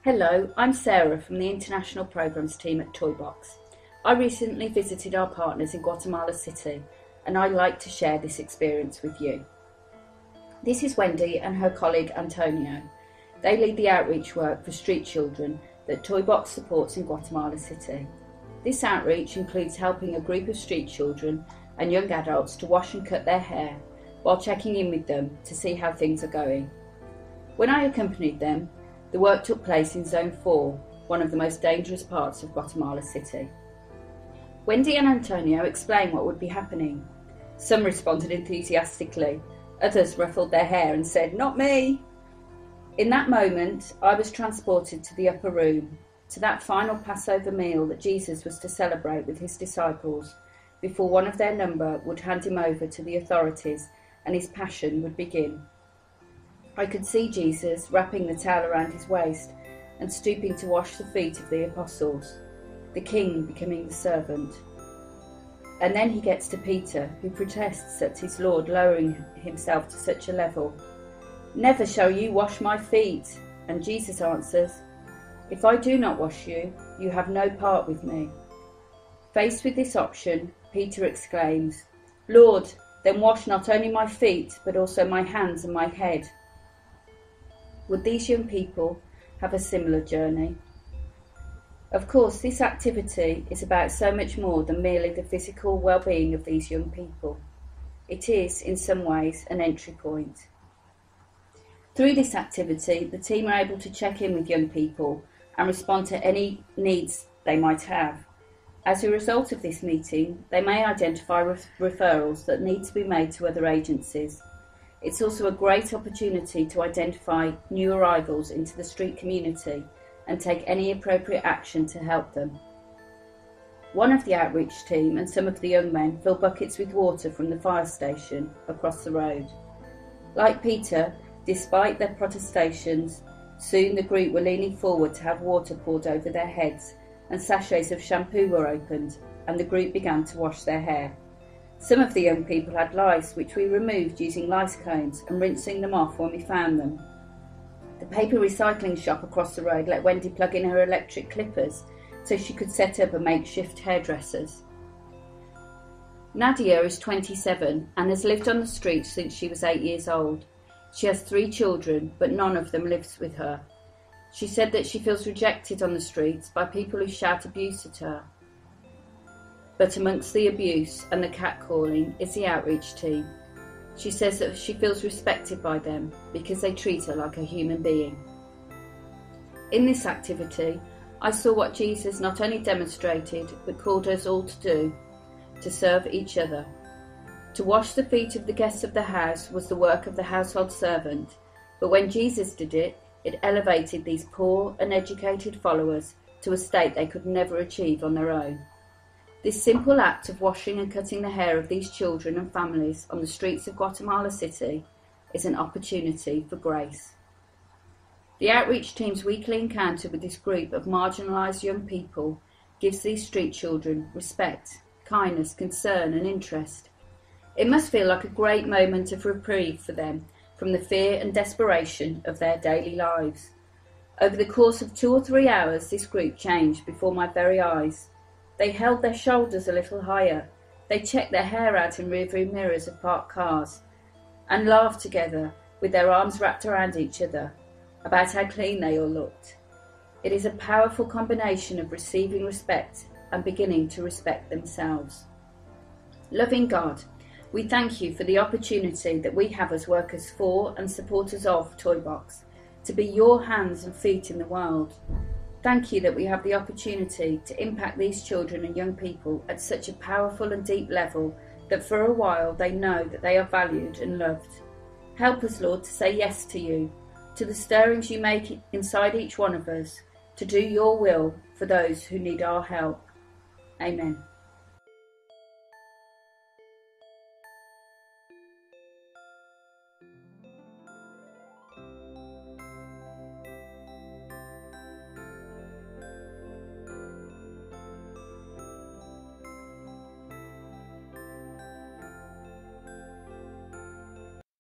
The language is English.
Hello, I'm Sarah from the International Programmes team at Toybox. I recently visited our partners in Guatemala City and I'd like to share this experience with you. This is Wendy and her colleague Antonio. They lead the outreach work for street children that Toybox supports in Guatemala City. This outreach includes helping a group of street children and young adults to wash and cut their hair while checking in with them to see how things are going. When I accompanied them, the work took place in Zone 4, one of the most dangerous parts of Guatemala City. Wendy and Antonio explained what would be happening. Some responded enthusiastically, others ruffled their hair and said, "Not me!" In that moment, I was transported to the upper room, to that final Passover meal that Jesus was to celebrate with his disciples, before one of their number would hand him over to the authorities and his passion would begin. I could see Jesus wrapping the towel around his waist and stooping to wash the feet of the apostles, the king becoming the servant. And then he gets to Peter, who protests at his Lord lowering himself to such a level. "Never shall you wash my feet." And Jesus answers, "If I do not wash you, you have no part with me." Faced with this option, Peter exclaims, "Lord, then wash not only my feet, but also my hands and my head." Would these young people have a similar journey? Of course, this activity is about so much more than merely the physical well-being of these young people. It is, in some ways, an entry point. Through this activity, the team are able to check in with young people and respond to any needs they might have. As a result of this meeting, they may identify referrals that need to be made to other agencies. It's also a great opportunity to identify new arrivals into the street community and take any appropriate action to help them. One of the outreach team and some of the young men fill buckets with water from the fire station across the road. Like Peter, despite their protestations, soon the group were leaning forward to have water poured over their heads, and sachets of shampoo were opened, and the group began to wash their hair. Some of the young people had lice, which we removed using lice combs and rinsing them off when we found them. The paper recycling shop across the road let Wendy plug in her electric clippers so she could set up a makeshift hairdressers. Nadia is 27 and has lived on the streets since she was 8 years old. She has 3 children, but none of them lives with her. She said that she feels rejected on the streets by people who shout abuse at her. But amongst the abuse and the catcalling is the outreach team. She says that she feels respected by them because they treat her like a human being. In this activity, I saw what Jesus not only demonstrated but called us all to do, to serve each other. To wash the feet of the guests of the house was the work of the household servant, but when Jesus did it, it elevated these poor, uneducated followers to a state they could never achieve on their own. This simple act of washing and cutting the hair of these children and families on the streets of Guatemala City is an opportunity for grace. The outreach team's weekly encounter with this group of marginalised young people gives these street children respect, kindness, concern and interest. It must feel like a great moment of reprieve for them from the fear and desperation of their daily lives. Over the course of 2 or 3 hours, this group changed before my very eyes. They held their shoulders a little higher, they checked their hair out in rearview mirrors of parked cars, and laughed together with their arms wrapped around each other about how clean they all looked. It is a powerful combination of receiving respect and beginning to respect themselves. Loving God, we thank you for the opportunity that we have as workers for and supporters of Toybox to be your hands and feet in the world. Thank you that we have the opportunity to impact these children and young people at such a powerful and deep level that for a while they know that they are valued and loved. Help us, Lord, to say yes to you, to the stirrings you make inside each one of us, to do your will for those who need our help. Amen.